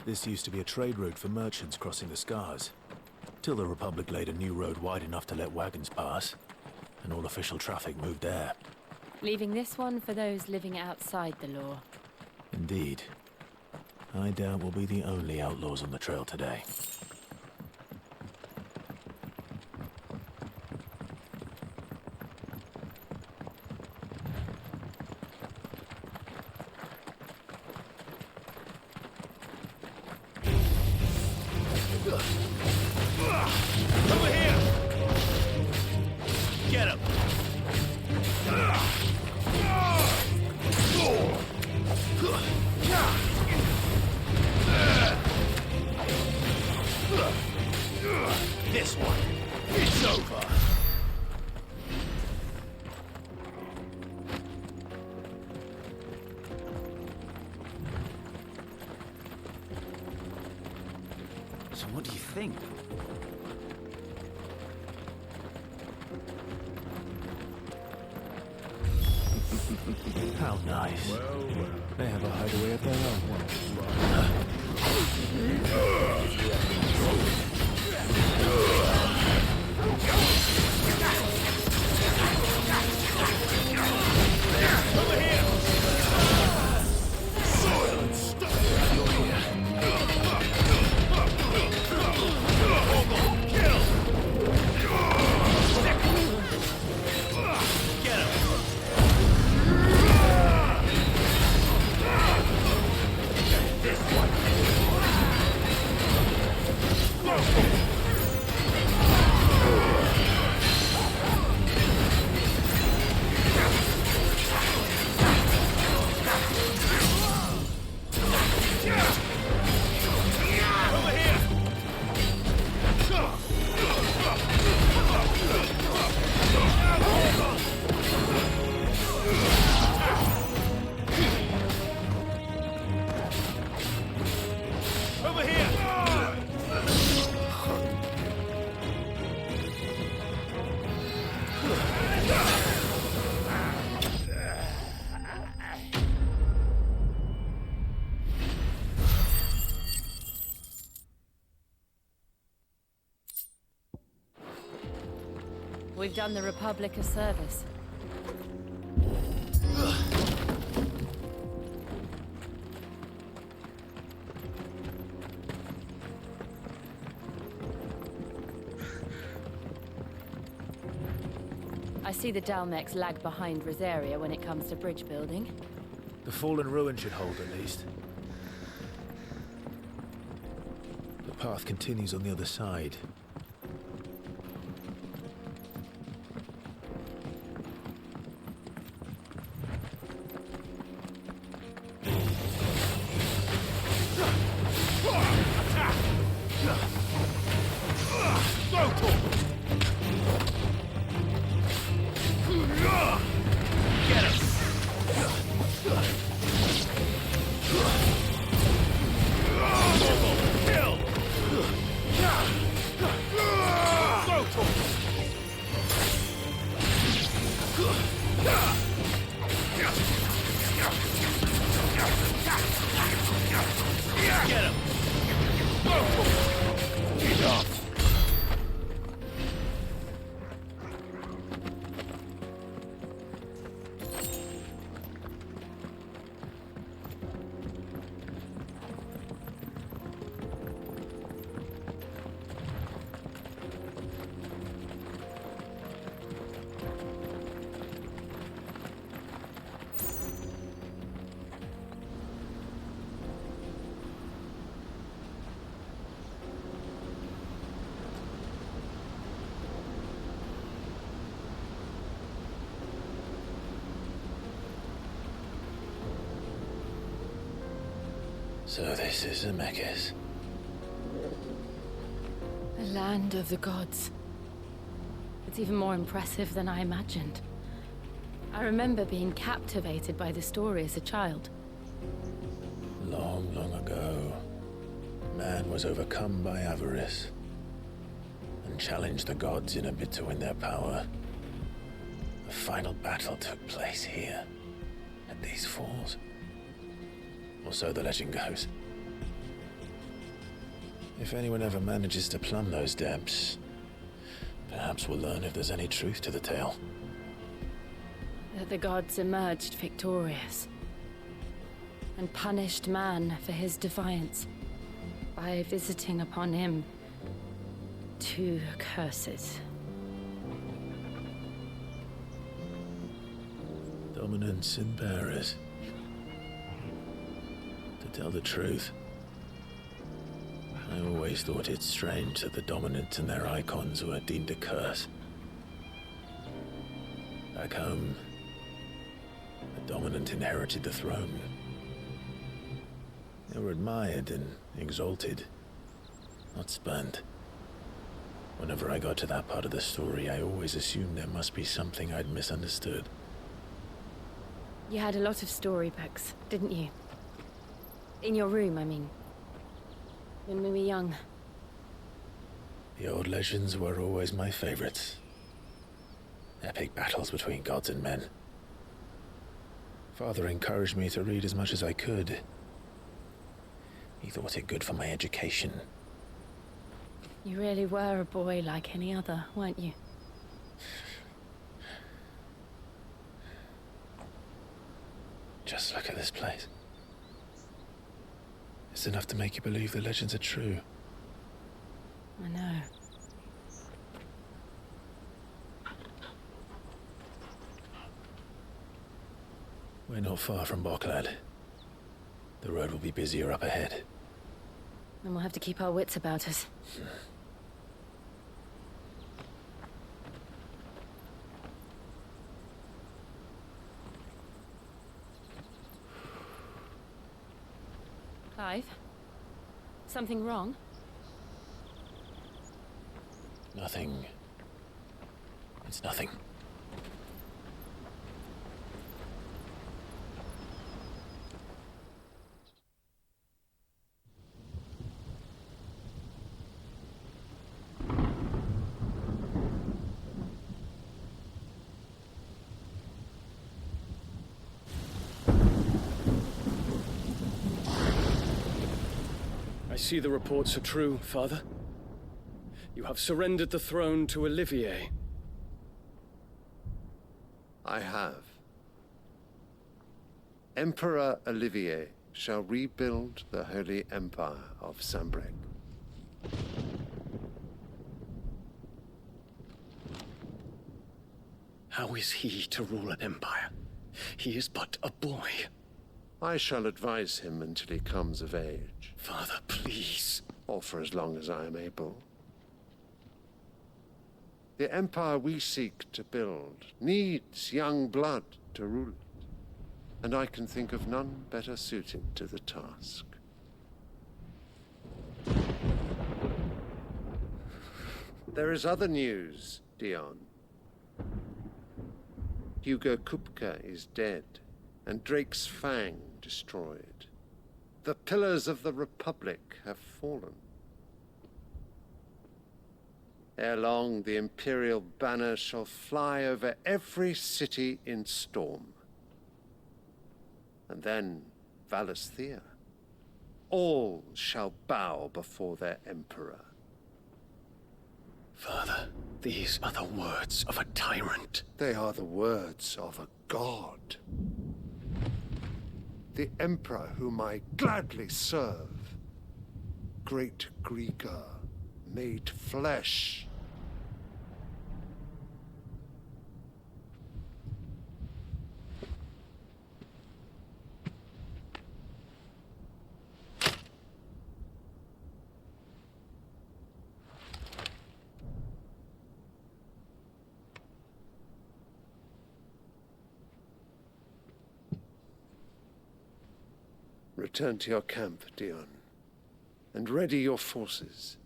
This used to be a trade route for merchants crossing the Scars, till the Republic laid a new road wide enough to let wagons pass, and all official traffic moved there. Leaving this one for those living outside the law. Indeed. I doubt we'll be the only outlaws on the trail today. Over here! Get him! This one, it's over. So what do you think? How nice. Well. They have a hideaway of their Over here! Silence! You're here. Kill! Get him! This one! Over here! We've done the Republic a service. I see the Dalmex lag behind Rosaria when it comes to bridge building. The fallen ruin should hold at least. The path continues on the other side. So this is Zemeckis. The land of the gods. It's even more impressive than I imagined. I remember being captivated by the story as a child. Long, long ago, man was overcome by avarice and challenged the gods in a bid to win their power. The final battle took place here, at these falls. Or so the legend goes. If anyone ever manages to plumb those depths, perhaps we'll learn if there's any truth to the tale. That the gods emerged victorious and punished man for his defiance by visiting upon him 2 curses. Dominance and bearers. To tell the truth, I always thought it strange that the dominant and their icons were deemed a curse. Back home, the dominant inherited the throne. They were admired and exalted, not spurned. Whenever I got to that part of the story, I always assumed there must be something I'd misunderstood. You had a lot of storybooks, didn't you? In your room, I mean. When we were young. The old legends were always my favorites. Epic battles between gods and men. Father encouraged me to read as much as I could. He thought it good for my education. You really were a boy like any other, weren't you? Just look at this place. It's enough to make you believe the legends are true. I know. We're not far from Boklad. The road will be busier up ahead. Then we'll have to keep our wits about us. Clive? Something wrong? Nothing. It's nothing. I see the reports are true, Father. You have surrendered the throne to Olivier. I have. Emperor Olivier shall rebuild the Holy Empire of Sambrec. How is he to rule an empire? He is but a boy. I shall advise him until he comes of age, Father, please. or for as long as I am able. The empire we seek to build needs young blood to rule it, and I can think of none better suited to the task. There is other news, Dion. Hugo Kupka is dead, and Drake's Fang destroyed. The pillars of the Republic have fallen. Ere long, the Imperial banner shall fly over every city in Storm. And then Valisthea. All shall bow before their Emperor. Father, these are the words of a tyrant. They are the words of a god. The Emperor whom I gladly serve. Great Greeker, made flesh. Return to your camp, Dion, and ready your forces.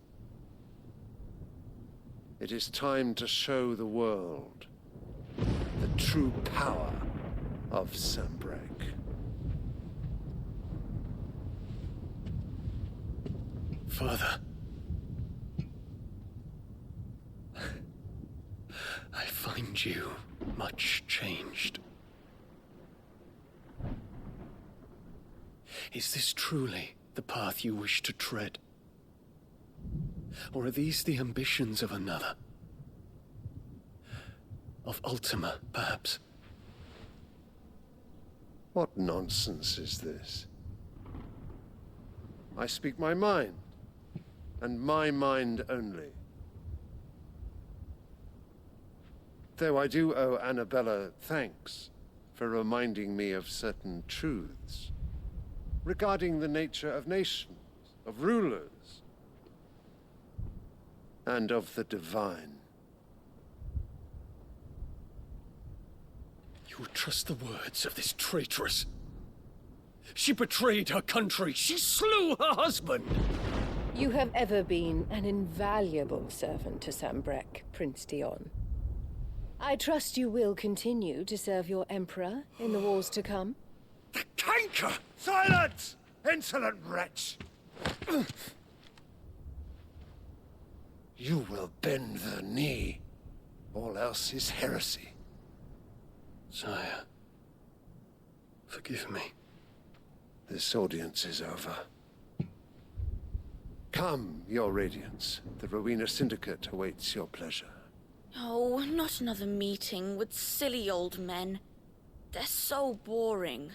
It is time to show the world the true power of Sambrec. Father. I find you much changed. Is this truly the path you wish to tread? Or are these the ambitions of another? Of Ultima, perhaps? What nonsense is this? I speak my mind, and my mind only. Though I do owe Annabella thanks for reminding me of certain truths regarding the nature of nations, of rulers, and of the divine. You would trust the words of this traitress? She betrayed her country. She slew her husband. You have ever been an invaluable servant to Sambrek, Prince Dion. I trust you will continue to serve your Emperor in the wars to come. The canker! Silence! Insolent wretch! You will bend the knee. All else is heresy. Sire, forgive me. This audience is over. Come, your Radiance. The Rowena Syndicate awaits your pleasure. Oh, not another meeting with silly old men. They're so boring.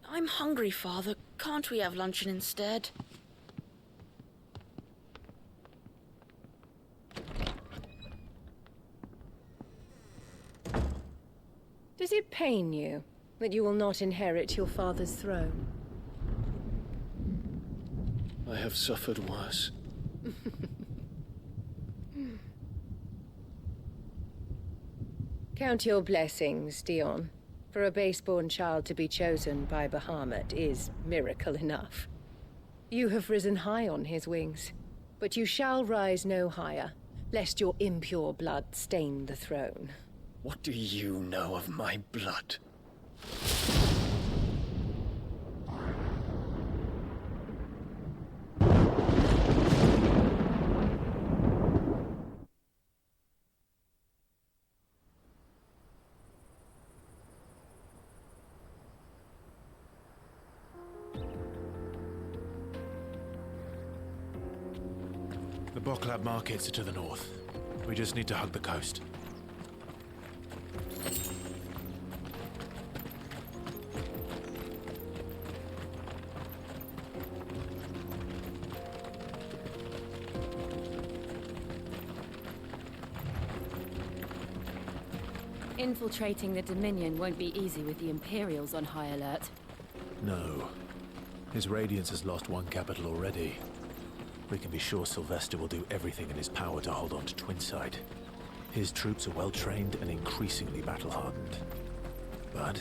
I'm hungry, Father. Can't we have luncheon instead? Does it pain you that you will not inherit your father's throne? I have suffered worse. Count your blessings, Dion. For a base-born child to be chosen by Bahamut is miracle enough. You have risen high on his wings, but you shall rise no higher, lest your impure blood stain the throne. What do you know of my blood? The Boklab markets are to the north. We just need to hug the coast. Infiltrating the Dominion won't be easy with the Imperials on high alert. No. His Radiance has lost one capital already. We can be sure Sylvester will do everything in his power to hold on to Twinside. His troops are well-trained and increasingly battle-hardened. But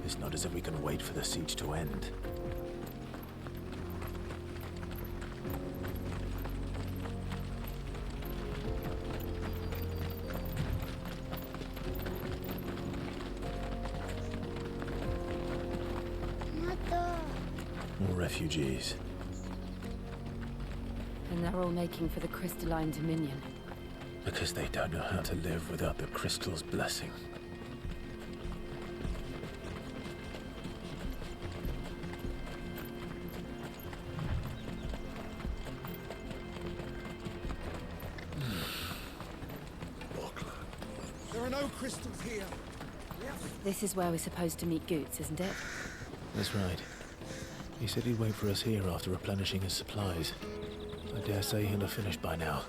it's not as if we can wait for the siege to end. More refugees. And they're all making for the Crystalline Dominion. Because they don't know how to live without the Crystal's blessing. There are no crystals here. This is where we're supposed to meet Goots, isn't it? That's right. He said he'd wait for us here after replenishing his supplies. I dare say he'll have finished by now.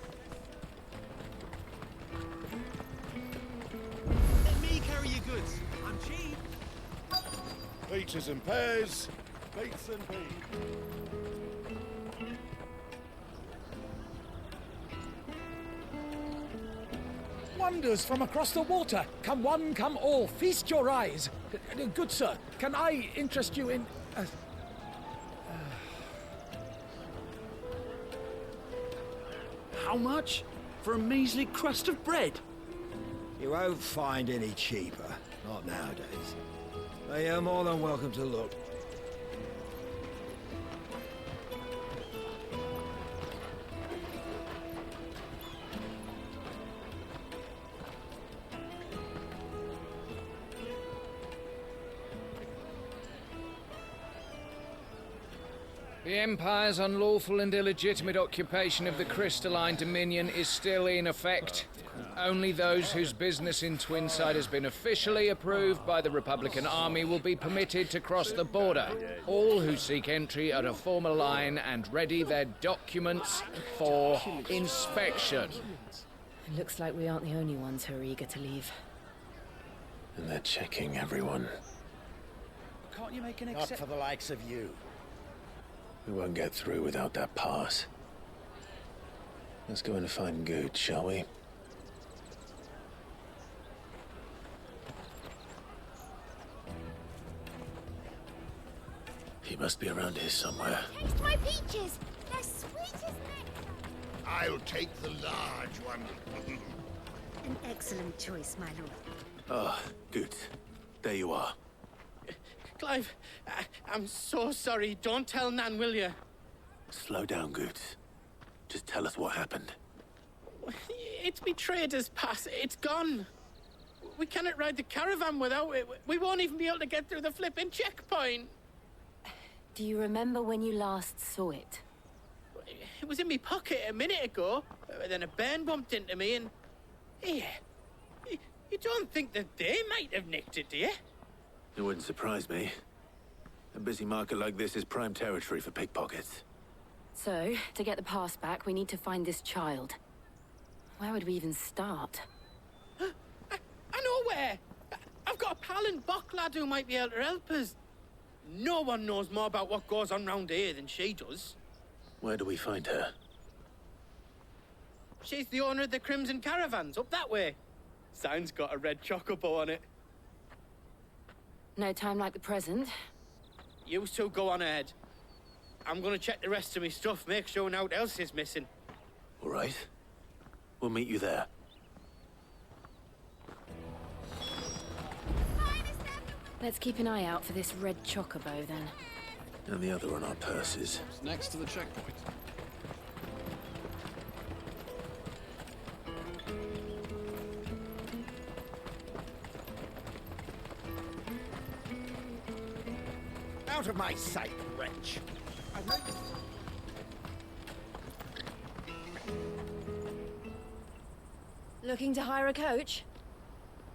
Let me carry your goods. I'm cheap. Peaches and pears, beets and peas. Wonders from across the water. Come one, come all. Feast your eyes. Good sir, can I interest you in... How much? For a measly crust of bread? You won't find any cheaper. Not nowadays. But you're more than welcome to look. The Empire's unlawful and illegitimate occupation of the Crystalline Dominion is still in effect. Only those whose business in Twinside has been officially approved by the Republican Army will be permitted to cross the border. All who seek entry are to form a line and ready their documents for inspection. It looks like we aren't the only ones who are eager to leave. And they're checking everyone. Can't you make an Not for the likes of you. We won't get through without that pass. Let's go in and find Good, shall we? He must be around here somewhere. Taste my peaches! They're sweet as nectar! I'll take the large one. An excellent choice, my lord. Ah, Good. There you are. Clive, I'm so sorry. Don't tell Nan, will you? Slow down, Good. Just tell us what happened. It's betrayed us, Pass. It's gone. We cannot ride the caravan without it. We won't even be able to get through the flipping checkpoint. Do you remember when you last saw it? It was in my pocket a minute ago. Then a bairn bumped into me and... Here. You don't think that they might have nicked it, do you? It wouldn't surprise me. A busy market like this is prime territory for pickpockets. So, to get the pass back, we need to find this child. Where would we even start? I know where! I've got a pal in Bock lad who might be able to help us. No one knows more about what goes on round here than she does. Where do we find her? She's the owner of the Crimson Caravans, up that way. Sign's got a red chocobo on it. No time like the present. You two go on ahead. I'm gonna check the rest of my stuff, make sure naught else is missing. All right. We'll meet you there. Let's keep an eye out for this red chocobo, then. And the other on our purses. It's next to the checkpoint. Out of my sight, wretch. Looking to hire a coach?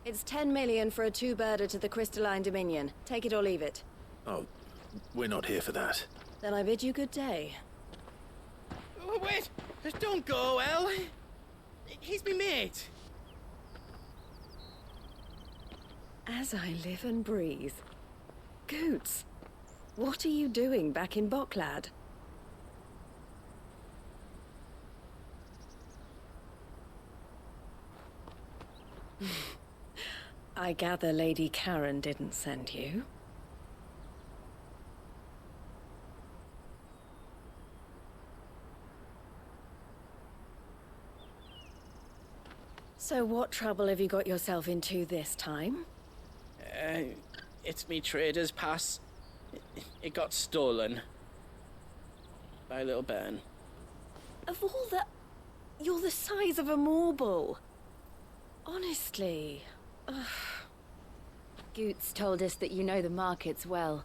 It's 10 million for a two-birder to the Crystalline Dominion. Take it or leave it. Oh, we're not here for that. Then I bid you good day. Oh, wait! Don't go, El. He's me mate. As I live and breathe. Goots, what are you doing back in Bocklad? I gather Lady Karen didn't send you. So what trouble have you got yourself into this time? It's me trader's pass. It got stolen. By a little bairn. Of all the... You're the size of a marble. Honestly. Ugh. Goots told us that you know the markets well.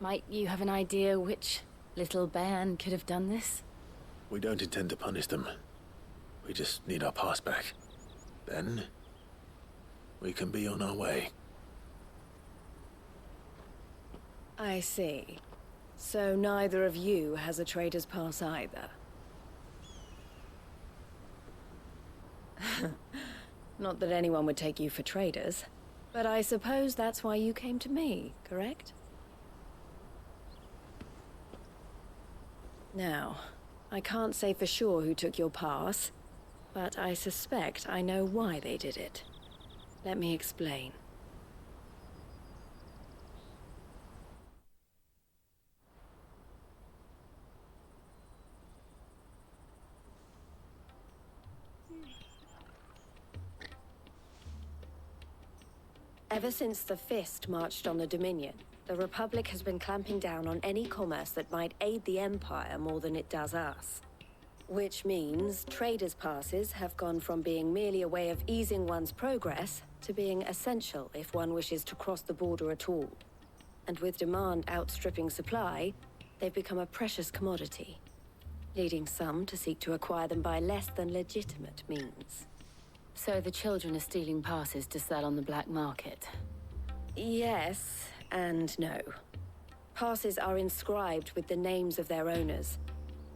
Might you have an idea which little bairn could have done this? We don't intend to punish them. We just need our pass back. Then, we can be on our way. I see. So neither of you has a trader's pass either. Not that anyone would take you for traders, but I suppose that's why you came to me, correct? Now, I can't say for sure who took your pass, but I suspect I know why they did it. Let me explain. Ever since the Fist marched on the Dominion, the Republic has been clamping down on any commerce that might aid the Empire more than it does us. Which means traders' passes have gone from being merely a way of easing one's progress to being essential if one wishes to cross the border at all. And with demand outstripping supply, they've become a precious commodity, leading some to seek to acquire them by less than legitimate means. So the children are stealing passes to sell on the black market? Yes, and no. Passes are inscribed with the names of their owners,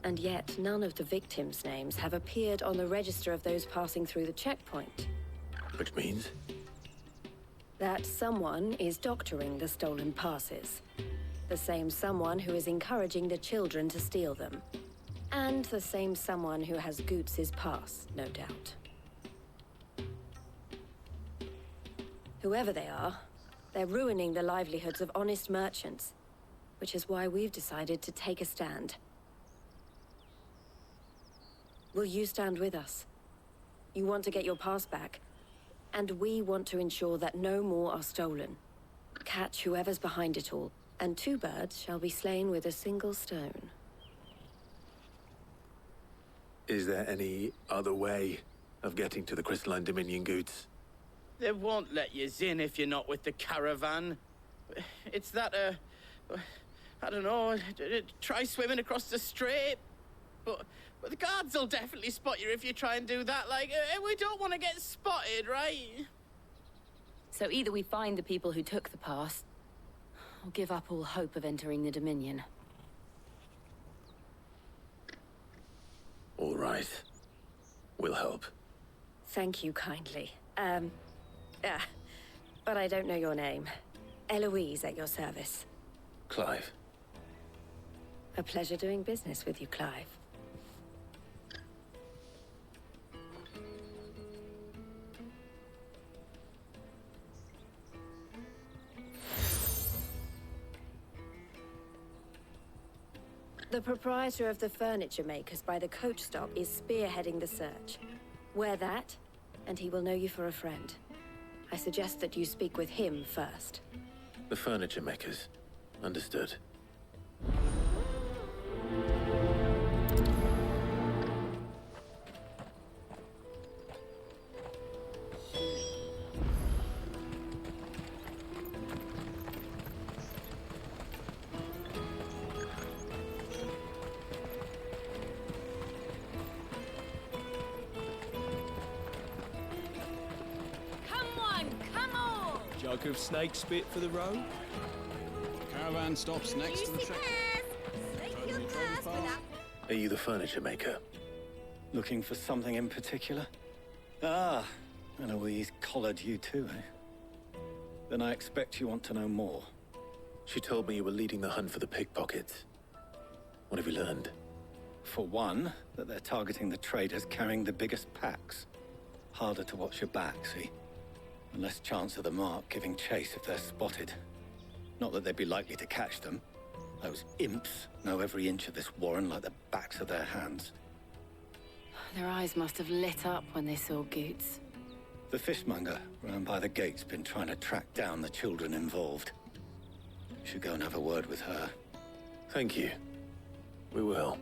and yet none of the victims' names have appeared on the register of those passing through the checkpoint. Which means? That someone is doctoring the stolen passes. The same someone who is encouraging the children to steal them. And the same someone who has Goots' pass, no doubt. Whoever they are, they're ruining the livelihoods of honest merchants, which is why we've decided to take a stand. Will you stand with us? You want to get your pass back, and we want to ensure that no more are stolen. Catch whoever's behind it all, and 2 birds shall be slain with a single stone. Is there any other way of getting to the Crystalline Dominion Goots? They won't let you in if you're not with the caravan. It's that, I don't know, try swimming across the strait. But the guards will definitely spot you if you try and do that. Like, we don't want to get spotted, right? So either we find the people who took the pass, or give up all hope of entering the Dominion. All right. We'll help. Thank you kindly. But I don't know your name. Eloise at your service. Clive. A pleasure doing business with you, Clive. The proprietor of the furniture makers by the coach stop is spearheading the search. Wear that, and he will know you for a friend. I suggest that you speak with him first. The furniture makers. Understood. Jug of snake spit for the road. Caravan stops next to the track. Are you the furniture maker? Looking for something in particular? Ah, Eloise collared you too, eh? Then I expect you want to know more. She told me you were leading the hunt for the pickpockets. What have you learned? For one, that they're targeting the traders carrying the biggest packs. Harder to watch your back, see? And less chance of the mark giving chase if they're spotted. Not that they'd be likely to catch them. Those imps know every inch of this warren like the backs of their hands. Their eyes must have lit up when they saw Goots. The fishmonger round by the gate's been trying to track down the children involved. You should go and have a word with her. Thank you. We will.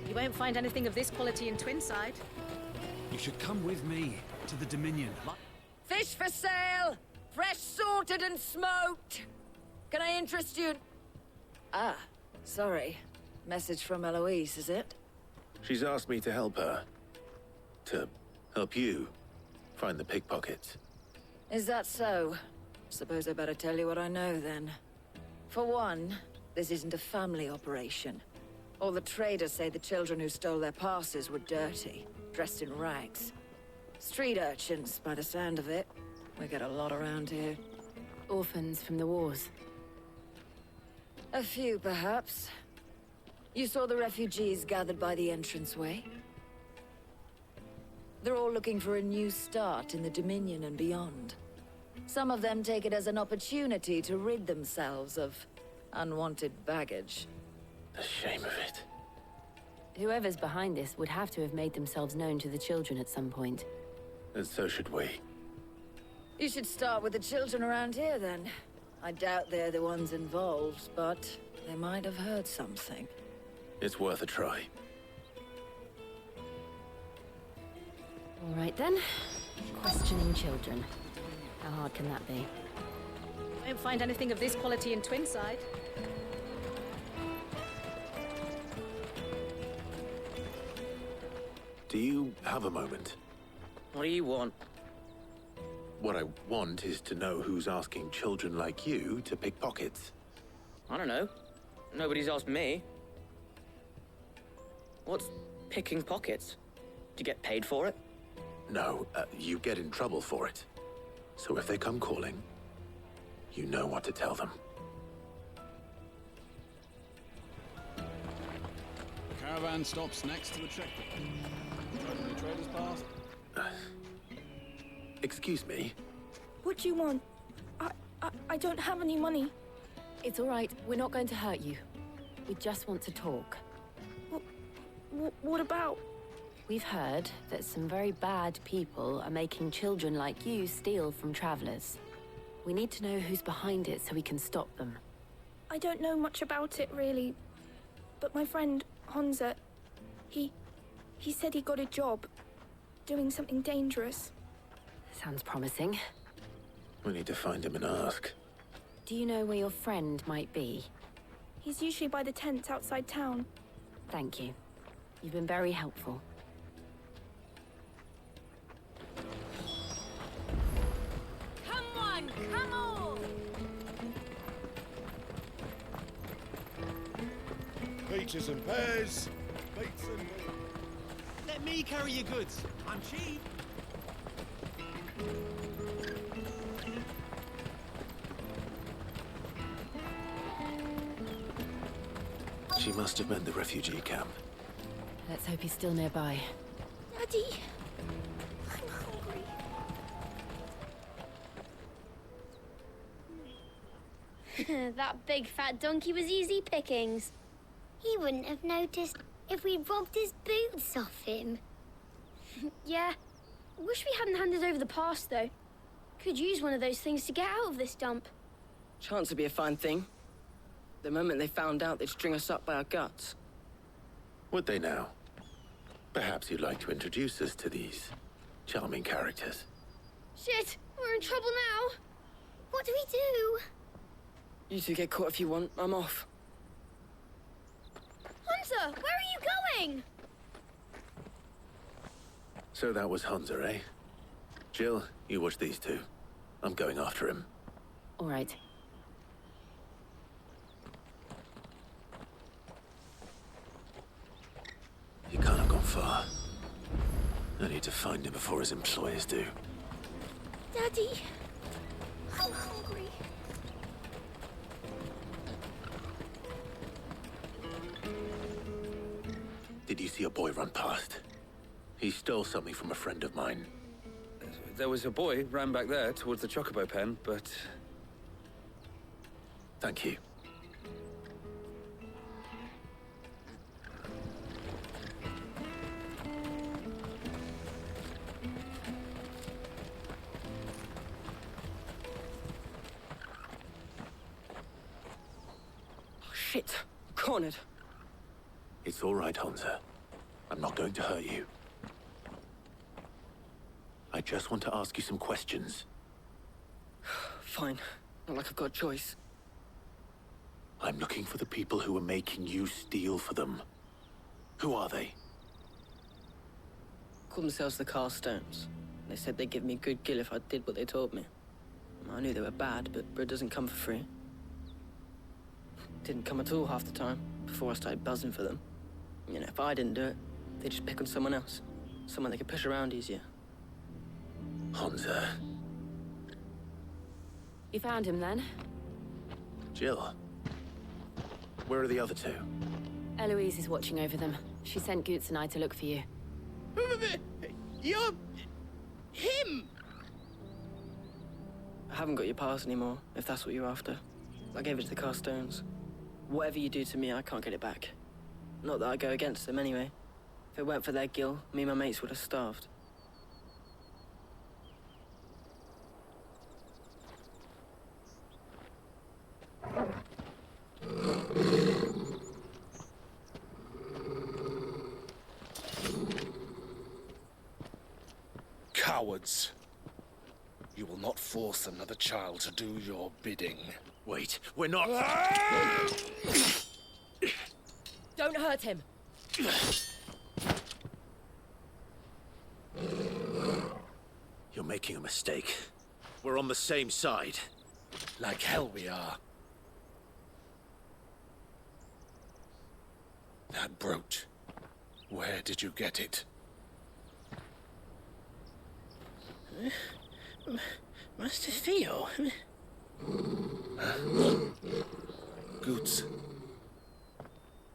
You won't find anything of this quality in Twinside. You should come with me to the Dominion. Fish for sale! Fresh sorted and smoked! Can I interest you? Ah, sorry. Message from Eloise, is it? She's asked me to help her. To help you find the pickpockets. Is that so? Suppose I better tell you what I know, then. For one, this isn't a family operation. All the traders say the children who stole their passes were dirty, dressed in rags. Street urchins, by the sound of it. We get a lot around here. Orphans from the wars. A few, perhaps. You saw the refugees gathered by the entranceway? They're all looking for a new start in the Dominion and beyond. Some of them take it as an opportunity to rid themselves of unwanted baggage. The shame of it. Whoever's behind this would have to have made themselves known to the children at some point. And so should we. You should start with the children around here, then. I doubt they're the ones involved, but they might have heard something. It's worth a try. All right, then. Questioning children. How hard can that be? Won't find anything of this quality in Twinside. Do you have a moment? What do you want? What I want is to know who's asking children like you to pick pockets. I don't know. Nobody's asked me. What's picking pockets? Do you get paid for it? No, you get in trouble for it. So if they come calling, you know what to tell them. The caravan stops next to the checkpoint. Any traders pass? Excuse me? What do you want? I don't have any money. It's all right. We're not going to hurt you. We just want to talk. What about? We've heard that some very bad people are making children like you steal from travelers. We need to know who's behind it so we can stop them. I don't know much about it, really. But my friend, Honza, he said he got a job doing something dangerous. Sounds promising. We need to find him and ask. Do you know where your friend might be? He's usually by the tents outside town. Thank you. You've been very helpful. Come on, come on! Peaches and pears. Beets and... Let me carry your goods. I'm cheap. She must have meant the refugee camp. Let's hope he's still nearby. Daddy, I'm hungry. That big fat donkey was easy pickings. He wouldn't have noticed if we'd robbed his boots off him. Yeah. Wish we hadn't handed over the pass, though. Could use one of those things to get out of this dump. Chance would be a fine thing. The moment they found out, they'd string us up by our guts. Would they now? Perhaps you'd like to introduce us to these charming characters. Shit, we're in trouble now. What do we do? You two get caught if you want. I'm off. Hunter, where are you going? So that was Hunter, eh? Jill, you watch these two. I'm going after him. All right. He can't have gone far. I need to find him before his employers do. Daddy, I'm hungry. Did you see a boy run past? He stole something from a friend of mine. There was a boy ran back there towards the chocobo pen, but... Thank you. Oh, shit. Cornered. It's all right, Hunter. I'm not going to hurt you. I just want to ask you some questions. Fine. Not like I've got a choice. I'm looking for the people who are making you steal for them. Who are they? Call themselves the Carstones. They said they'd give me good gill if I did what they told me. I knew they were bad, but bread doesn't come for free. Didn't come at all half the time, before I started buzzing for them. You know, if I didn't do it, they'd just pick on someone else. Someone they could push around easier. Hunter. You found him then? Jill. Where are the other two? Eloise is watching over them. She sent Goots and I to look for you. You're... him! I haven't got your pass anymore, if that's what you're after. I gave it to the Carstones. Whatever you do to me, I can't get it back. Not that I go against them anyway. If it weren't for their gill, me and my mates would have starved. cowards. You will not force another child to do your bidding. Wait, we're not... Don't hurt him. You're making a mistake. We're on the same side. Like hell we are. That brooch. Where did you get it? Master Theo? Goots.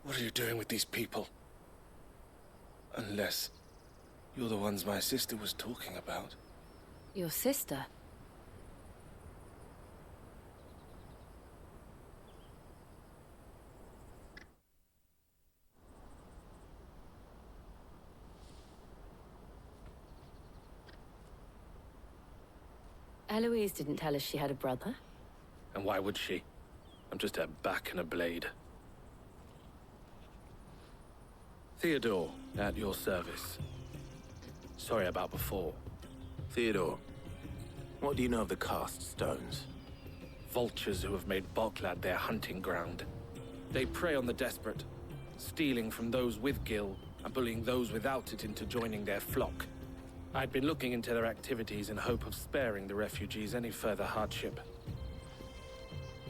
What are you doing with these people? Unless you're the ones my sister was talking about. Your sister? Eloise didn't tell us she had a brother. And why would she? I'm just her back and a blade. Theodore, at your service. Sorry about before. Theodore, what do you know of the cast stones? Vultures who have made Boklad their hunting ground. They prey on the desperate, stealing from those with gil and bullying those without it into joining their flock. I'd been looking into their activities in hope of sparing the refugees any further hardship.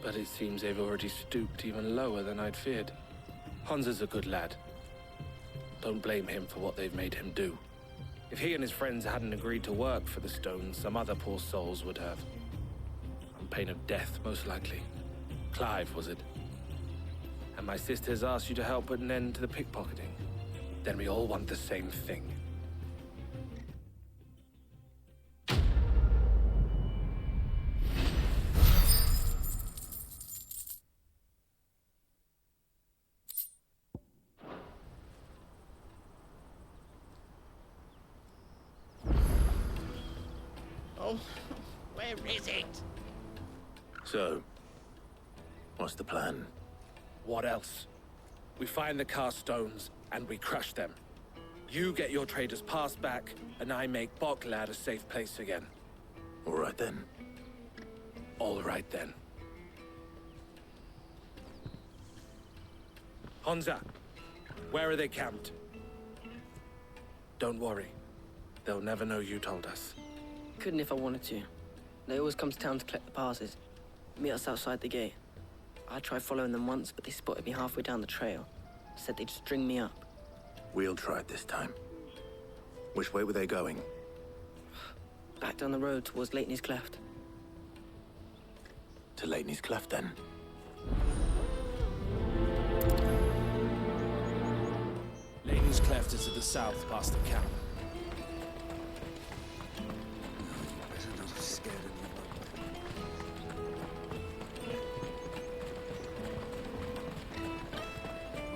But it seems they've already stooped even lower than I'd feared. Hansa's a good lad. Don't blame him for what they've made him do. If he and his friends hadn't agreed to work for the stones, some other poor souls would have. On pain of death, most likely. Clive, was it? And my sisters asked you to help put an end to the pickpocketing. Then we all want the same thing. Oh, where is it? So, what's the plan? What else? We find the cast stones, and we crush them. You get your trader's pass back, and I make Boklad a safe place again. All right then. All right then. Hansa, where are they camped? Don't worry. They'll never know you told us. Couldn't if I wanted to. They always come to town to collect the passes. Meet us outside the gate. I tried following them once, but they spotted me halfway down the trail. Said they'd string me up. We'll try it this time. Which way were they going? Back down the road towards Leitney's Cleft. To Leitney's Cleft, then? Leitney's Cleft is to the south, past the camp.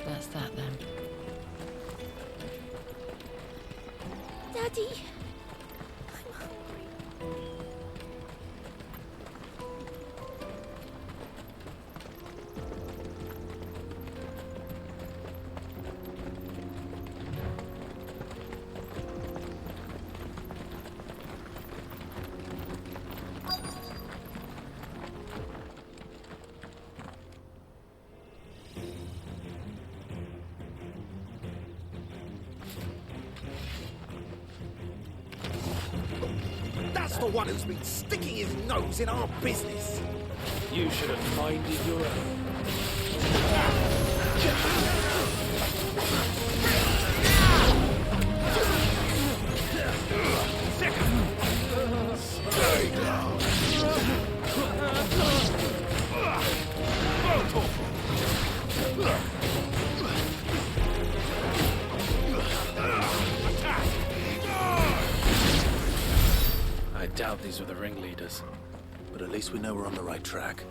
That's that then. Daddy! That's the one who's been sticking his nose in our business. You should have minded your own. I doubt these were the ringleaders. But at least we know we're on the right track.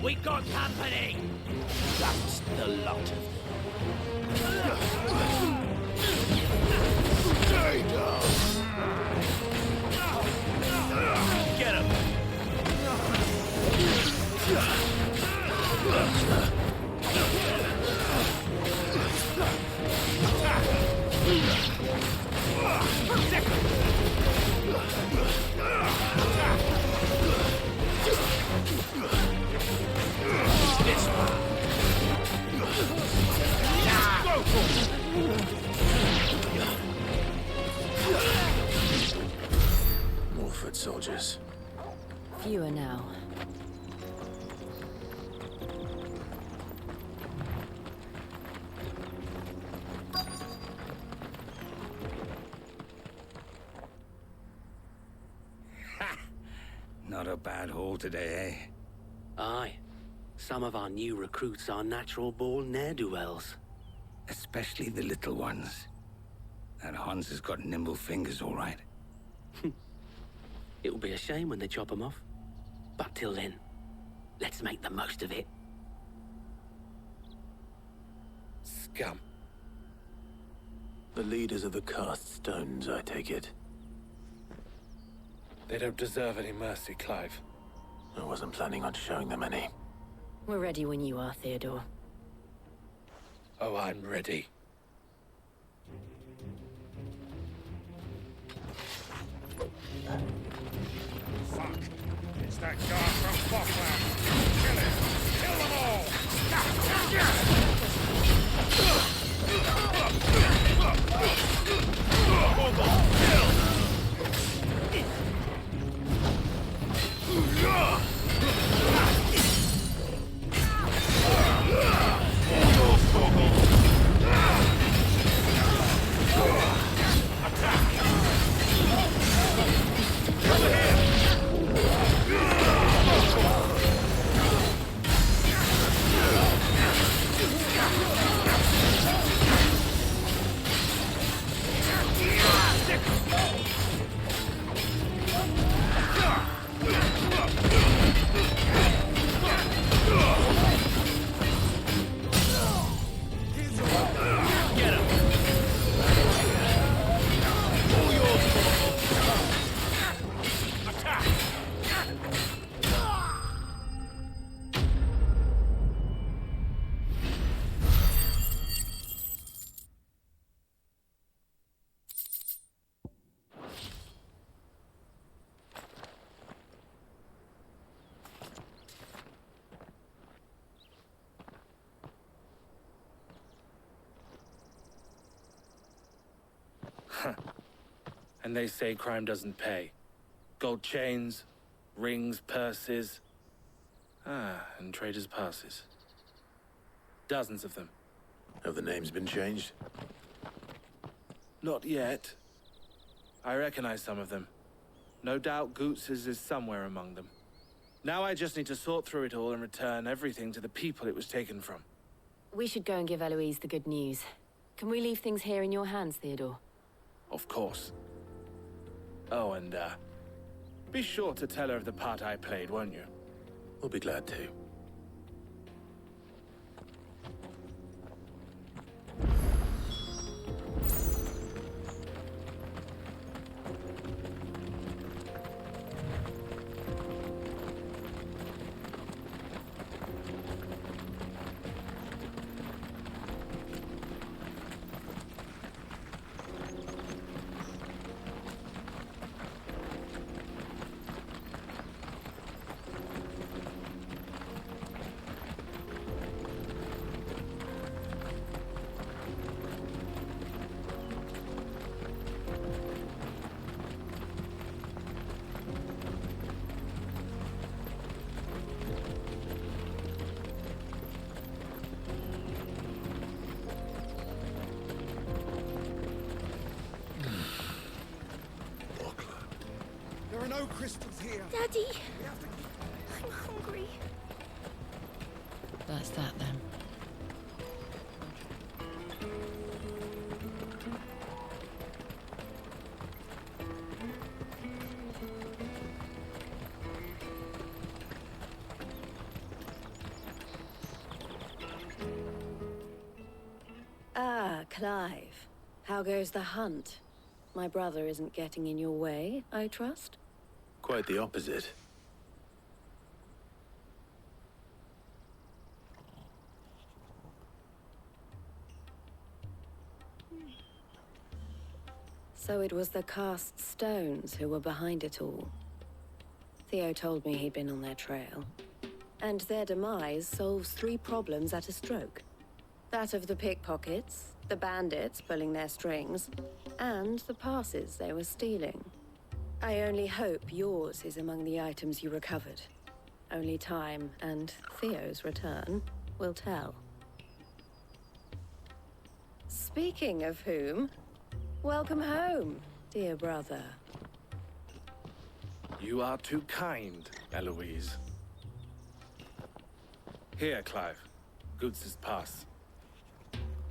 We got company! That's the lot of them. Get him! This one. More foot soldiers. Fewer now. Not a bad haul today, eh? Aye. Some of our new recruits are natural-born ne'er-do-wells. Especially the little ones. That Hans has got nimble fingers, all right. It'll be a shame when they chop them off. But till then, let's make the most of it. Scum. The leaders of the cast stones, I take it. They don't deserve any mercy, Clive. I wasn't planning on showing them any. We're ready when you are, Theodore. Oh, I'm ready. Fuck. It's that guy from Walkthroughs. Kill him. Kill them all. And they say crime doesn't pay. Gold chains, rings, purses. And traders' passes. Dozens of them. Have the names been changed? Not yet. I recognize some of them. No doubt Goots's is somewhere among them. Now I just need to sort through it all and return everything to the people it was taken from. We should go and give Eloise the good news. Can we leave things here in your hands, Theodore? Of course. Oh, and, be sure to tell her of the part I played, won't you? We'll be glad to. There are no crystals here. Daddy, I'm hungry. That's that then. Clive, how goes the hunt? My brother isn't getting in your way, I trust? Quite the opposite. So it was the cast stones who were behind it all. Theo told me he'd been on their trail. And their demise solves 3 problems at a stroke. That of the pickpockets, the bandits pulling their strings, and the passes they were stealing. I only hope yours is among the items you recovered. Only time and Theo's return will tell. Speaking of whom, welcome home, dear brother. You are too kind, Eloise. Here, Clive. Goods' pass.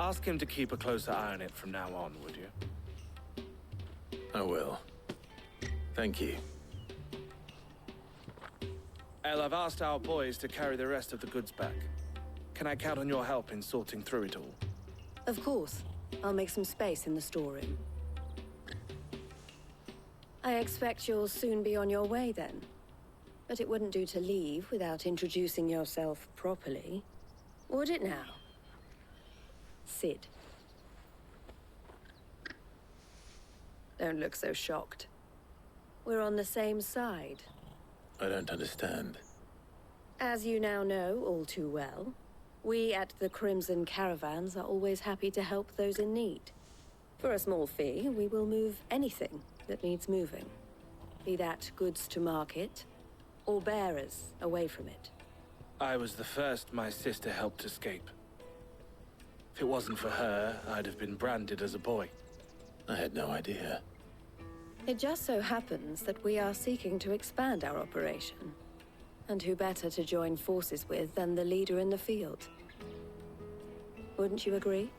Ask him to keep a closer eye on it from now on, would you? I will. Thank you. El, I've asked our boys to carry the rest of the goods back. Can I count on your help in sorting through it all? Of course. I'll make some space in the storeroom. I expect you'll soon be on your way then. But it wouldn't do to leave without introducing yourself properly. Would it now? Sid. Don't look so shocked. We're on the same side. I don't understand. As you now know all too well, we at the Crimson Caravans are always happy to help those in need. For a small fee, we will move anything that needs moving. Be that goods to market, or bearers away from it. I was the first my sister helped escape. If it wasn't for her, I'd have been branded as a boy. I had no idea. It just so happens that we are seeking to expand our operation. And who better to join forces with than the leader in the field? Wouldn't you agree,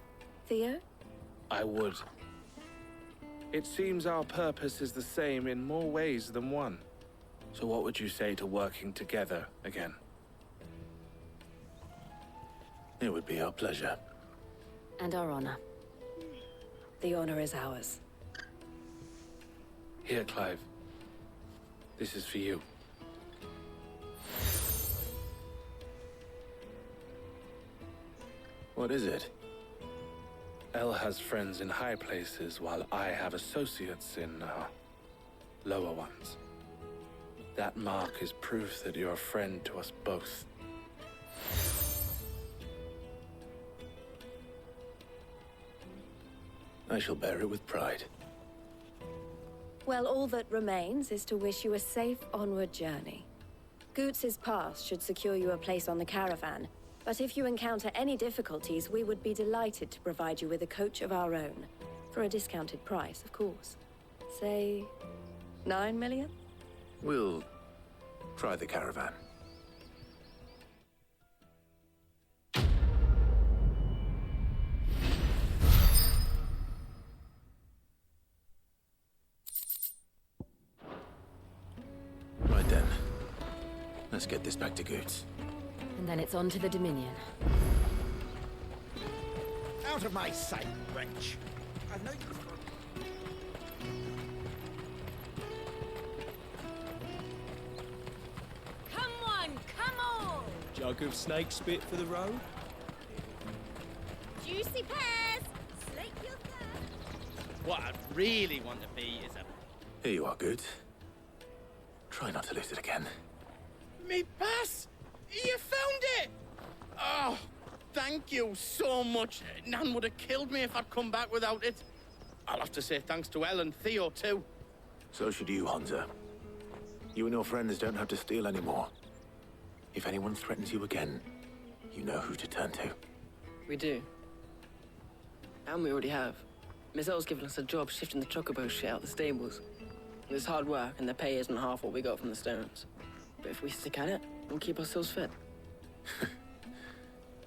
Theo? I would. It seems our purpose is the same in more ways than one. So what would you say to working together again? It would be our pleasure. And our honor. The honor is ours. Here, Clive. This is for you. What is it? El has friends in high places, while I have associates in, lower ones. That mark is proof that you're a friend to us both. I shall bear it with pride. Well, all that remains is to wish you a safe onward journey. Goots' pass should secure you a place on the caravan, but if you encounter any difficulties, we would be delighted to provide you with a coach of our own. For a discounted price, of course. Say, 9 million? We'll try the caravan. Right then. Let's get this back to Goots. And then it's on to the Dominion. Out of my sight, wretch. I know you... Come on! Jug of snake spit for the road? Juicy pears! Slake your thirst! What I really want to be is a... Here you are, Goots. Try not to lose it again. Me pass! You found it! Oh, thank you so much. Nan would have killed me if I'd come back without it. I'll have to say thanks to Elle and Theo, too. So should you, Hansa. You and your friends don't have to steal anymore. If anyone threatens you again, you know who to turn to. We do. And we already have. Miss Elle's given us a job shifting the chocobo shit out the stables. It's hard work, and the pay isn't half what we got from the stones. But if we stick at it, we'll keep ourselves fit.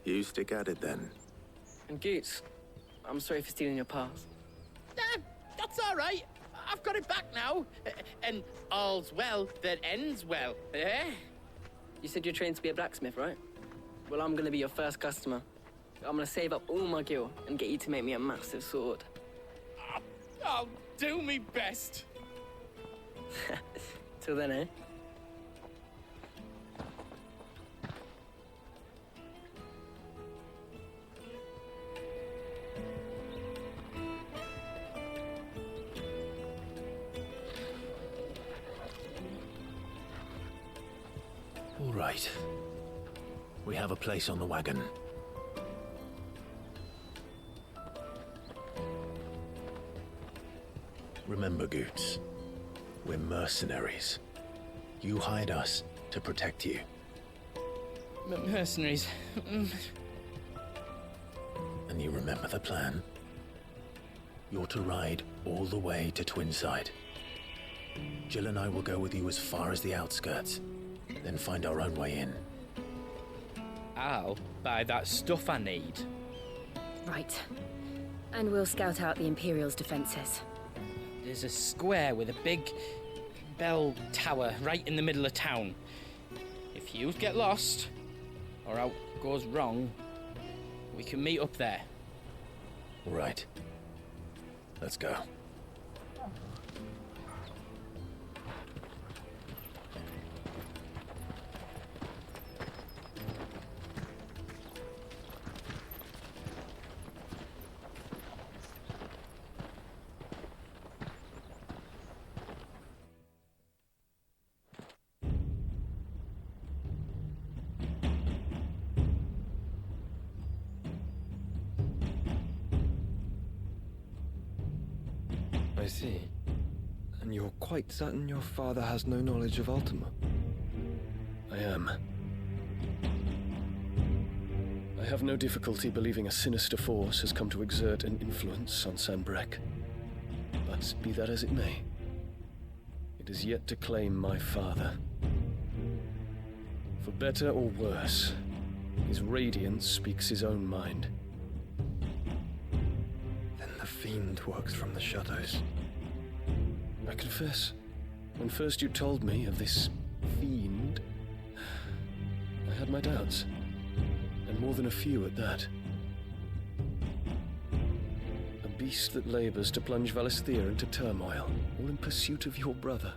You stick at it, then. And Goots, I'm sorry for stealing your pass. That's all right. I've got it back now. And all's well that ends well, eh? You said you're trained to be a blacksmith, right? Well, I'm gonna be your first customer. I'm gonna save up all my gil and get you to make me a massive sword. I'll do me best. Till then, eh? All right. We have a place on the wagon. Remember, Goots, we're mercenaries. You hired us to protect you. Mercenaries. And you remember the plan? You're to ride all the way to Twinside. Jill and I will go with you as far as the outskirts, then find our own way in. I'll buy that stuff I need. Right. And we'll scout out the Imperial's defenses. There's a square with a big bell tower right in the middle of town. If you get lost, or out goes wrong, we can meet up there. Right. Let's go. I see. And you're quite certain your father has no knowledge of Ultima? I am. I have no difficulty believing a sinister force has come to exert an influence on Sanbreque. But be that as it may, it is yet to claim my father. For better or worse, his radiance speaks his own mind. Then the fiend works from the shadows. I confess, when first you told me of this fiend, I had my doubts, and more than a few at that. A beast that labors to plunge Valisthea into turmoil, all in pursuit of your brother.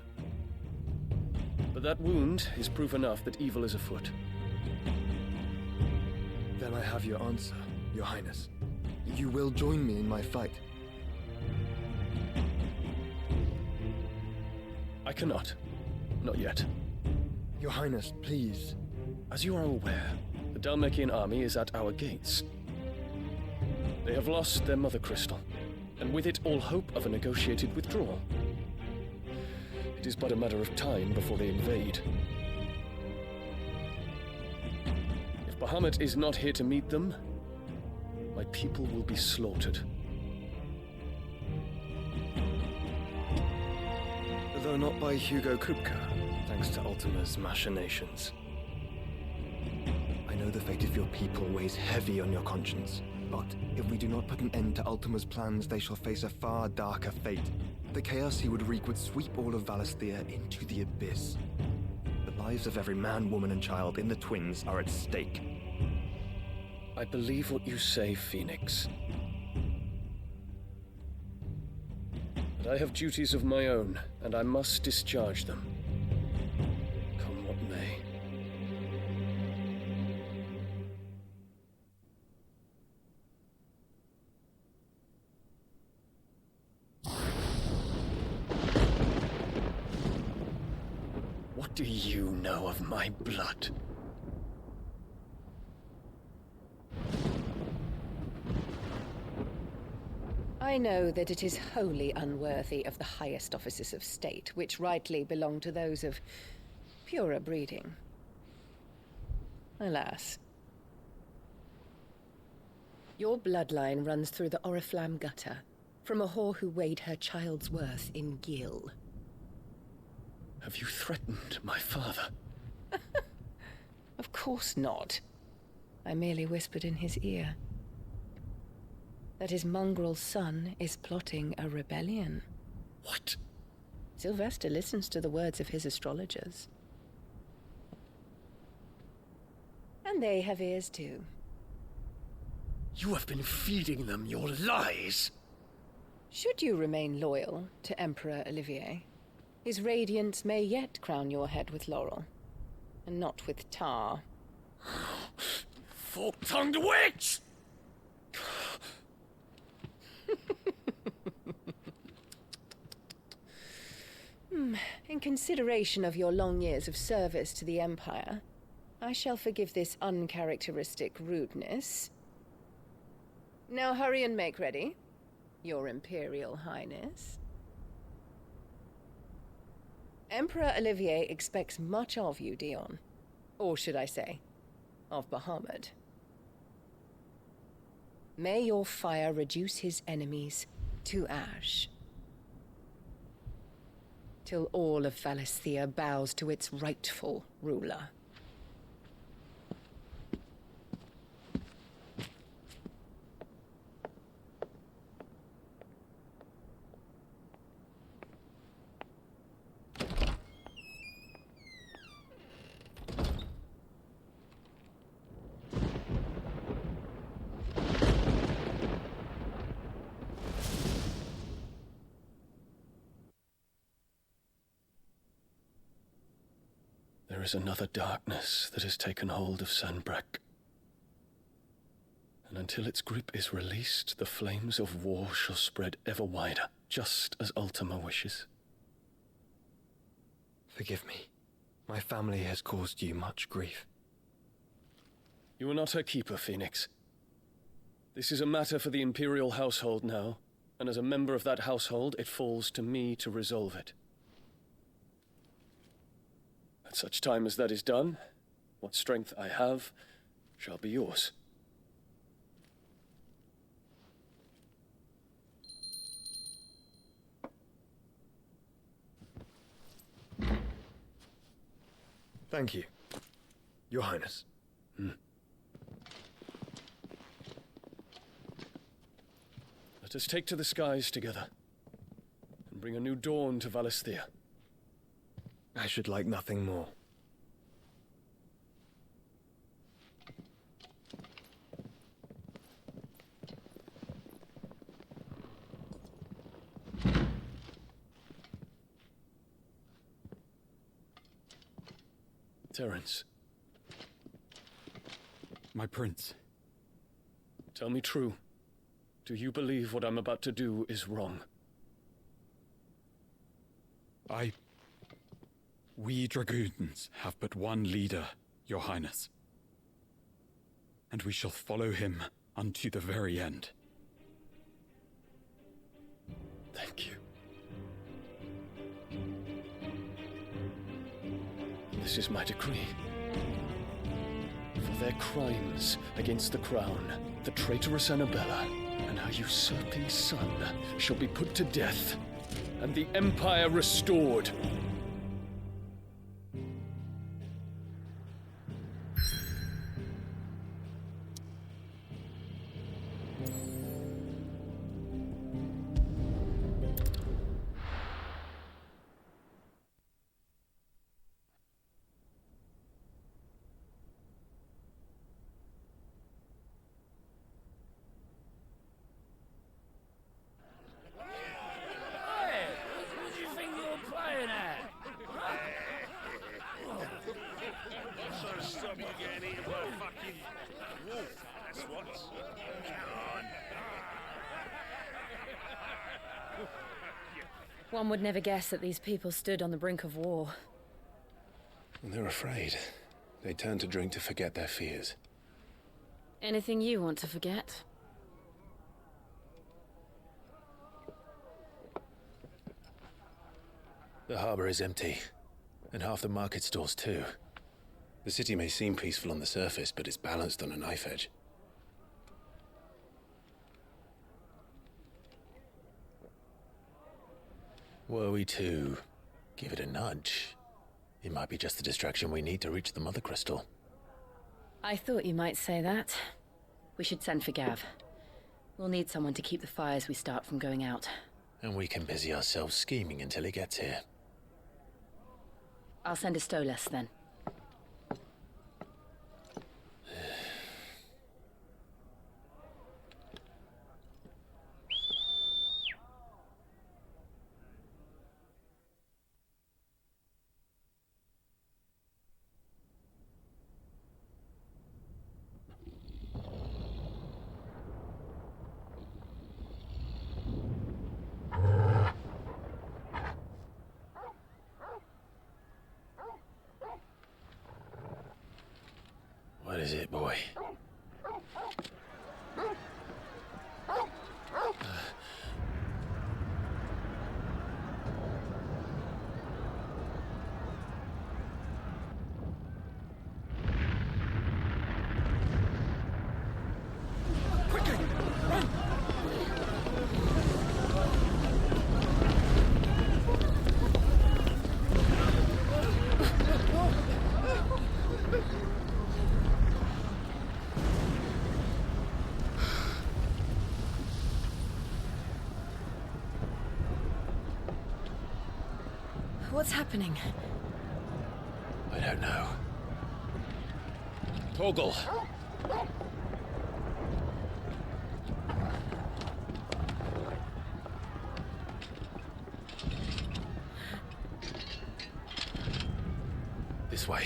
But that wound is proof enough that evil is afoot. Then I have your answer, Your Highness. You will join me in my fight. I cannot. Not yet. Your Highness, please. As you are aware, the Dhalmekian army is at our gates. They have lost their mother crystal, and with it all hope of a negotiated withdrawal. It is but a matter of time before they invade. If Bahamut is not here to meet them, my people will be slaughtered. Though not by Hugo Kupka, thanks to Ultima's machinations. I know the fate of your people weighs heavy on your conscience, but if we do not put an end to Ultima's plans, they shall face a far darker fate. The chaos he would wreak would sweep all of Valisthea into the abyss. The lives of every man, woman, and child in the Twins are at stake. I believe what you say, Phoenix. But I have duties of my own, and I must discharge them. Come what may. What do you know of my blood? I know that it is wholly unworthy of the highest offices of state, which rightly belong to those of purer breeding. Alas. Your bloodline runs through the Oriflamme gutter, from a whore who weighed her child's worth in gil. Have you threatened my father? Of course not. I merely whispered in his ear that his mongrel son is plotting a rebellion. What? Sylvester listens to the words of his astrologers. And they have ears too. You have been feeding them your lies! Should you remain loyal to Emperor Olivier, his radiance may yet crown your head with laurel, and not with tar. Fork-tongued witch! In consideration of your long years of service to the Empire, I shall forgive this uncharacteristic rudeness. Now hurry and make ready, Your Imperial Highness. Emperor Olivier expects much of you, Dion. Or should I say, of Bahamut. May your fire reduce his enemies to ash, till all of Valisthea bows to its rightful ruler. There is another darkness that has taken hold of Sanbreque. And until its grip is released, the flames of war shall spread ever wider, just as Ultima wishes. Forgive me. My family has caused you much grief. You are not her keeper, Phoenix. This is a matter for the Imperial household now, and as a member of that household, it falls to me to resolve it. At such time as that is done, what strength I have shall be yours. Thank you, Your Highness. Let us take to the skies together, and bring a new dawn to Valisthea. I should like nothing more. Terence. My prince. Tell me true. Do you believe what I'm about to do is wrong? We dragoons have but one leader, Your Highness. And we shall follow him unto the very end. Thank you. This is my decree. For their crimes against the crown, the traitorous Annabella and her usurping son shall be put to death, and the Empire restored. One would never guess that these people stood on the brink of war. They're afraid. They turn to drink to forget their fears. Anything you want to forget? The harbor is empty, and half the market stalls too. The city may seem peaceful on the surface, but it's balanced on a knife edge. Were we to give it a nudge, it might be just the distraction we need to reach the Mother Crystal. I thought you might say that. We should send for Gav. We'll need someone to keep the fires we start from going out. And we can busy ourselves scheming until he gets here. I'll send a Stolas then. is it, boy? What's happening? I don't know. Torgal! This way.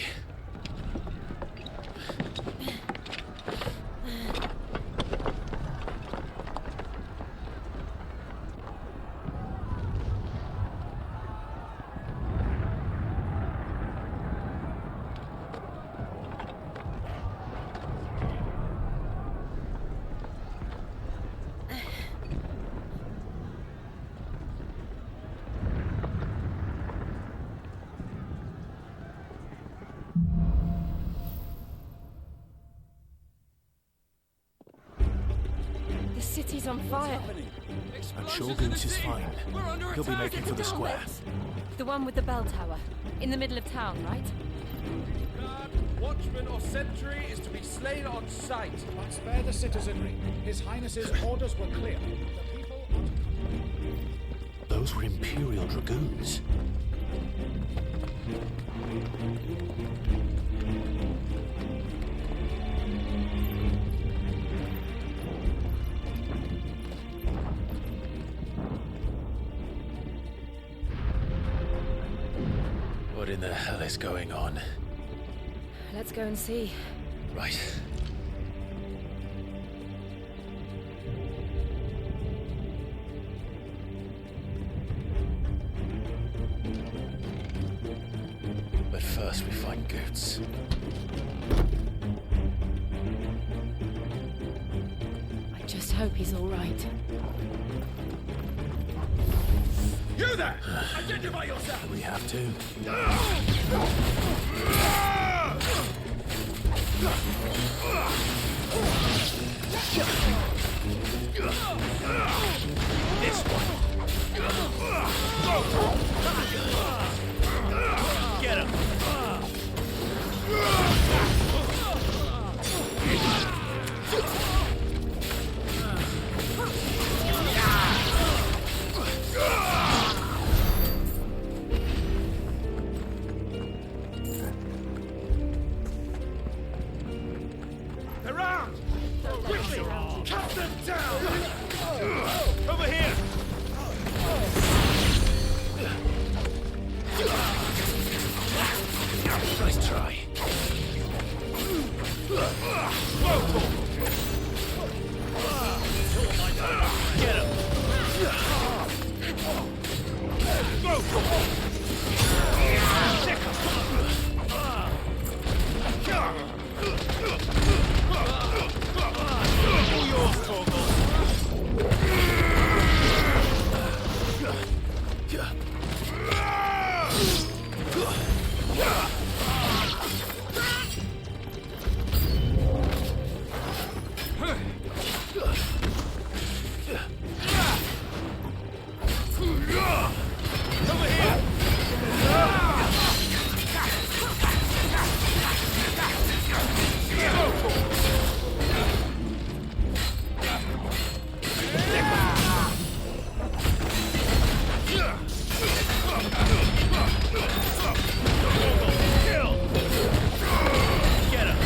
The city's on fire. I'm sure Goose is fine. He'll be making for the square. The one with the bell tower. In the middle of town, right? Guard, watchman or sentry is to be slain on sight. But spare the citizenry. His Highness's orders were clear. The people are to... Those were Imperial Dragoons. What in the hell is going on? Let's go and see. Right. But first we find Goots. I just hope he's all right. You there! Identify yourself! We have to. This one! Get him! They're armed! Quickly! Cut them down! Over here! Nice try. Get him! All yours, Torgal. Over here! Get him!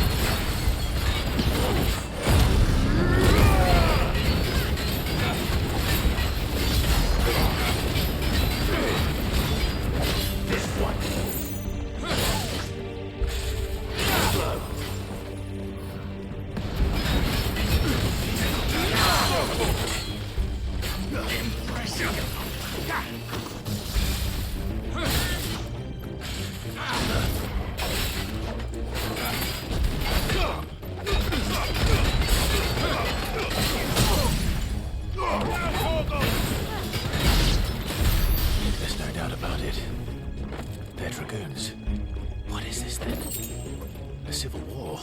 This one. about it. They're dragoons. What is this then? A civil war?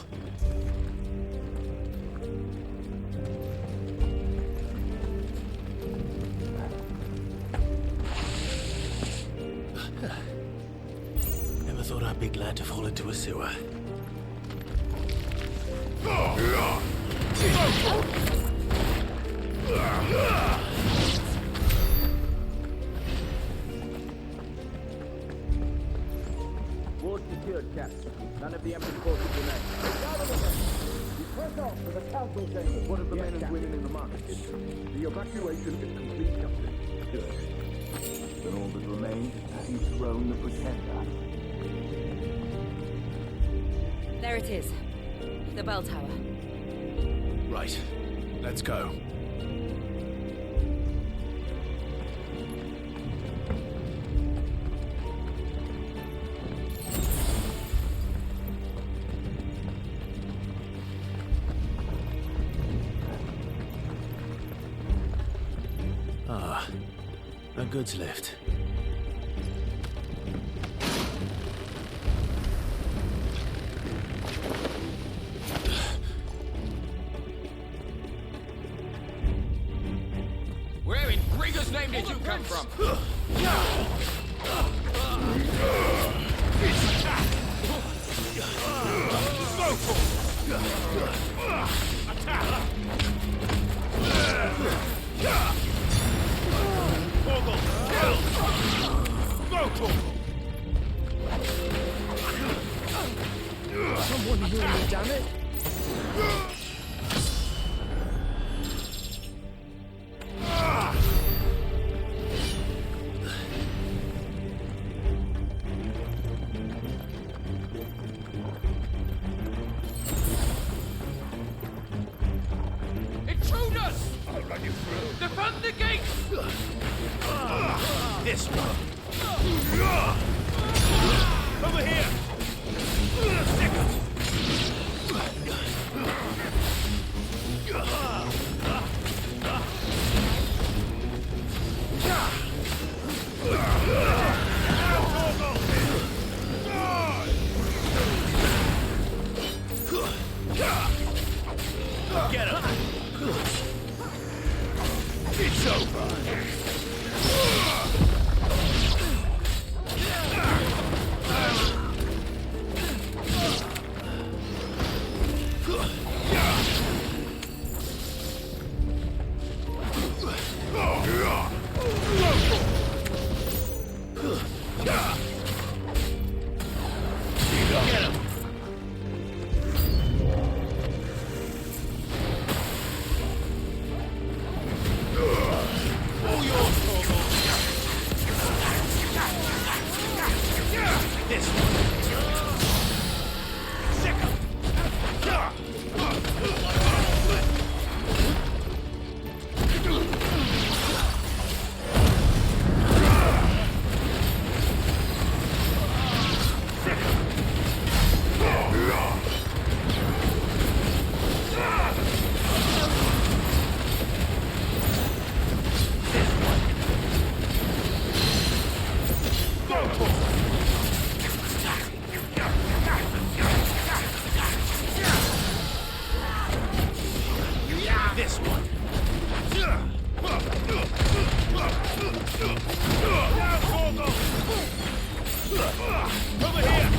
Never thought I'd be glad to fall into a sewer. Ward secured, Captain. None of the empty forces remain. Gather the men. We press on to the council chambers. What of the men and women in the market district? The evacuation is complete, Captain. Good. Then all that remains is to dethrone the Pretender. There it is. The bell tower. Right. Let's go. Ah, a goods lift. Where in Gregor's name did you come from? Someone hear me, damn it! Intruders! I'll run you through. Defend the gates! This one. Over here! Get him! It's over! This one. Over here.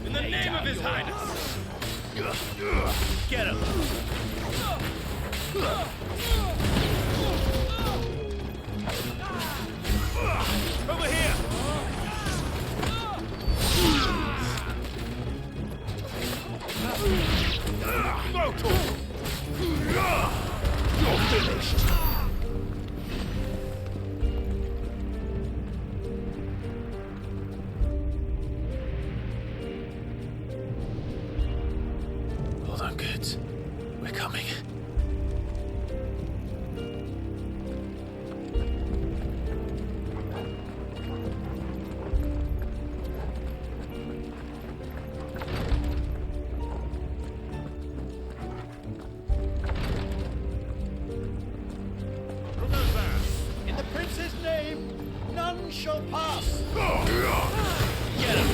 In the name of His Highness! Get him! Over here! You're finished! coming. Remember, in the prince's name, none shall pass. Get him!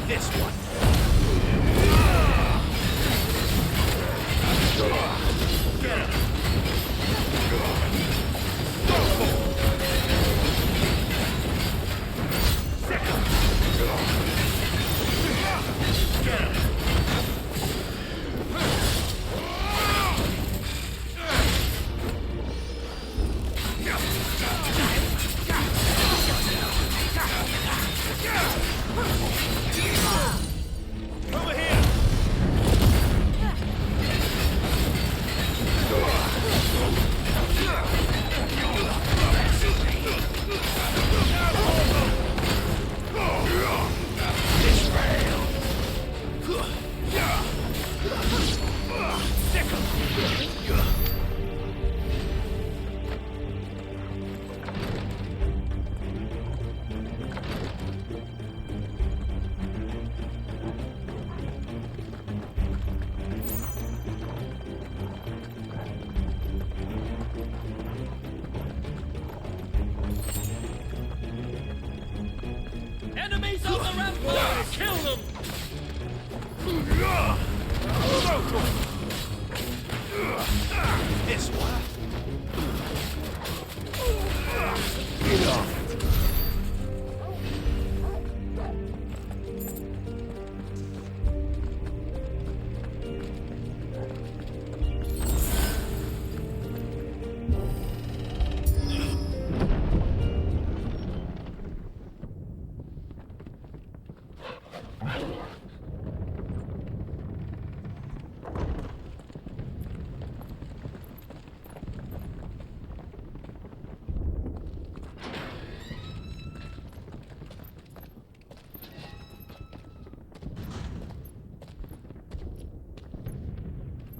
This one. Get him. Over here. Enemies on the rampart! Kill them! This one.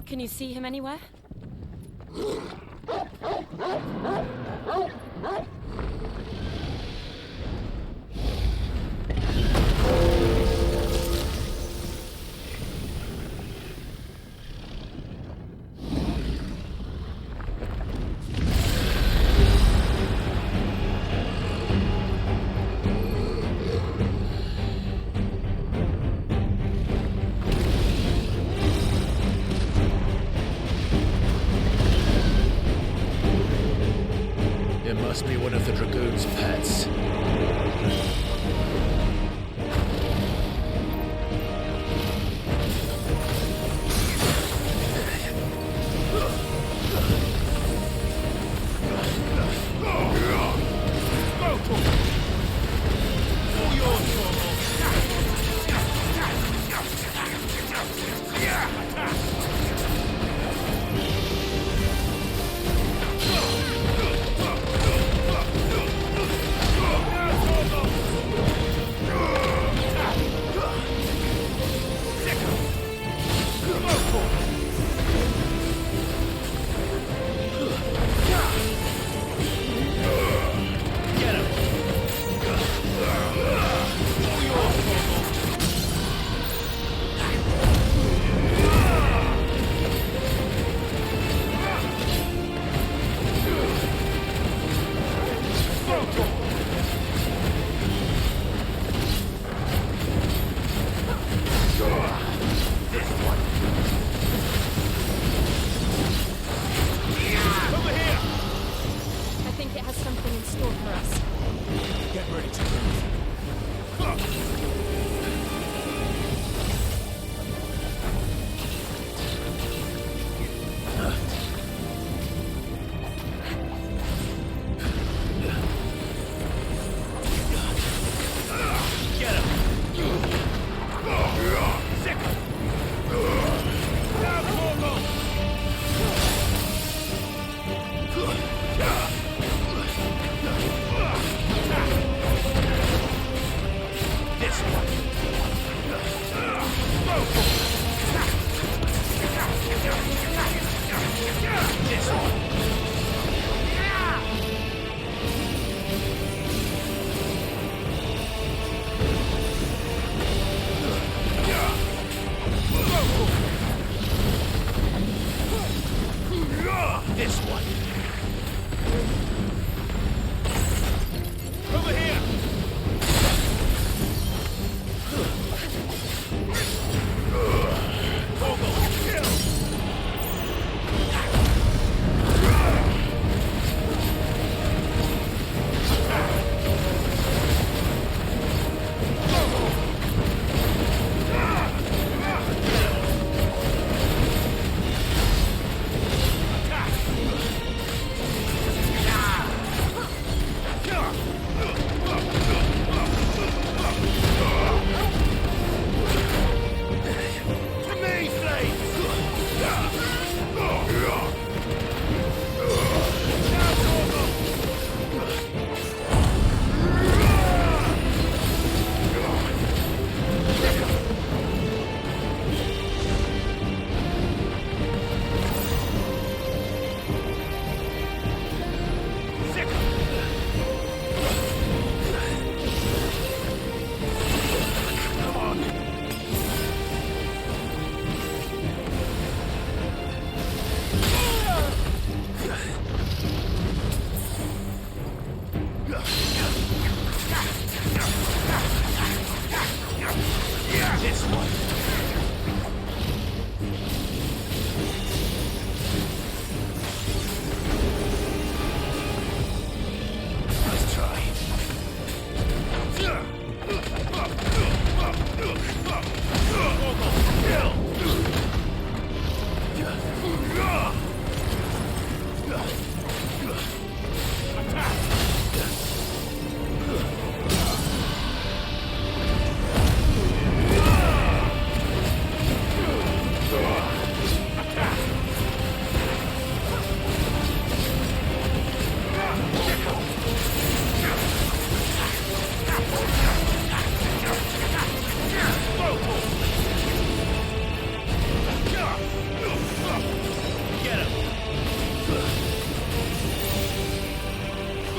Can you see him anywhere? It must be one of the Dragoon's pets.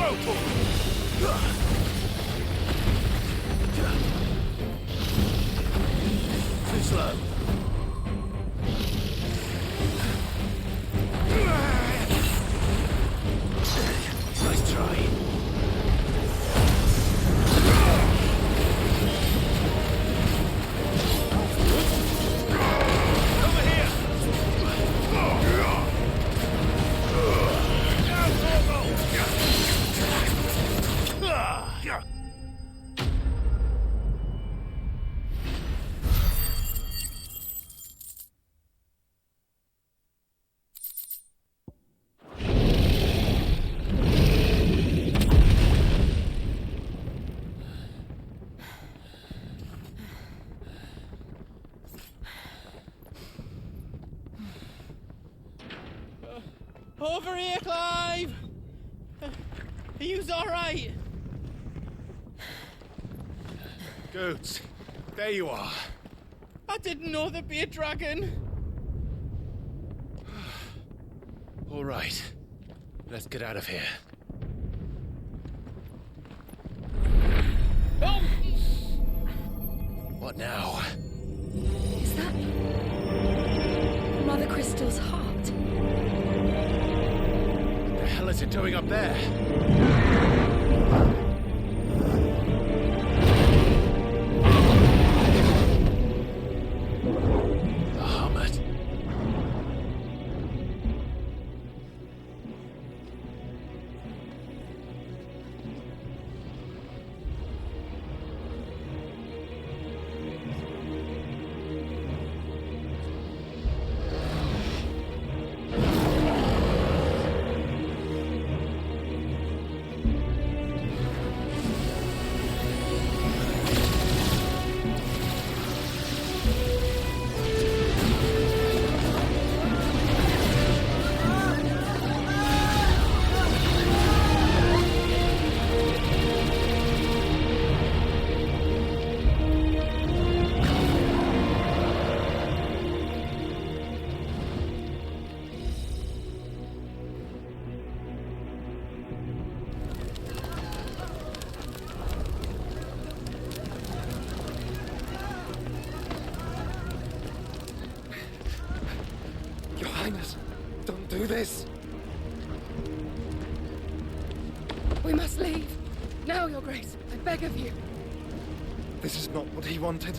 Too slow. Nice try. Over here, Clive! Are you alright? Goots, there you are. I didn't know there'd be a dragon. All right, let's get out of here. Oh! What now? Is that Mother Crystal's heart? What the hell is it doing up there? Bahamut. Your Highness, don't do this! We must leave. Now, Your Grace. I beg of you. This is not what he wanted.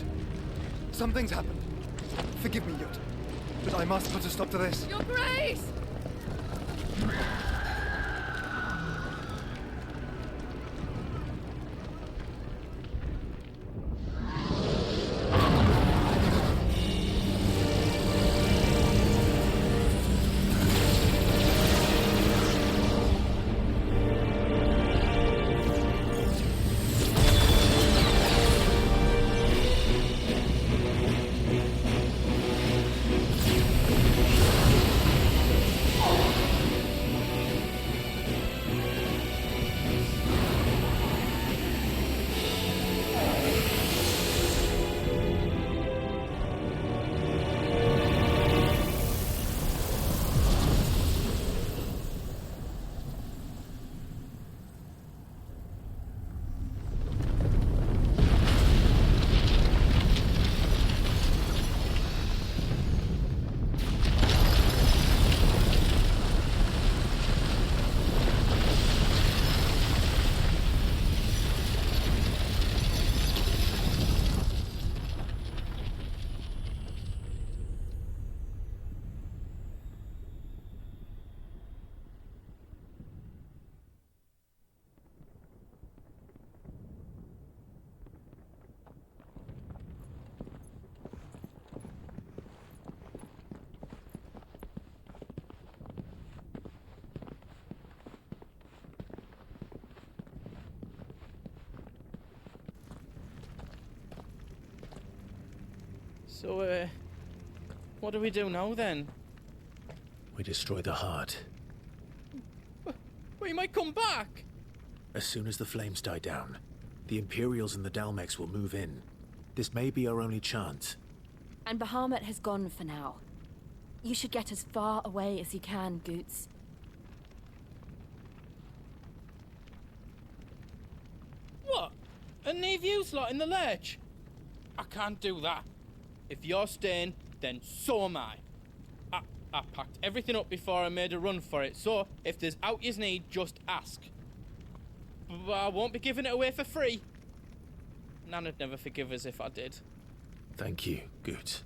Something's happened. Forgive me, Yut, but I must put a stop to this. Your Grace! So, what do we do now then? We destroy the heart. We might come back! As soon as the flames die down, the Imperials and the Dalmex will move in. This may be our only chance. And Bahamut has gone for now. You should get as far away as you can, Goots. And leave you lot in the lurch? I can't do that. If you're staying, then so am I. I packed everything up before I made a run for it, so if there's out you need, just ask. But I won't be giving it away for free. Nan'd never forgive us if I did. Thank you, Goot.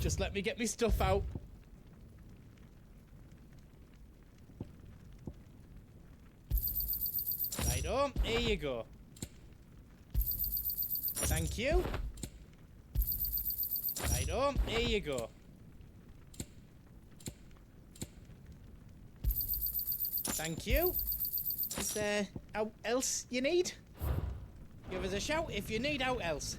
Just let me get me stuff out. Righto, here you go. Thank you. Righto, here you go. Thank you. Is there out else you need? Give us a shout if you need out else.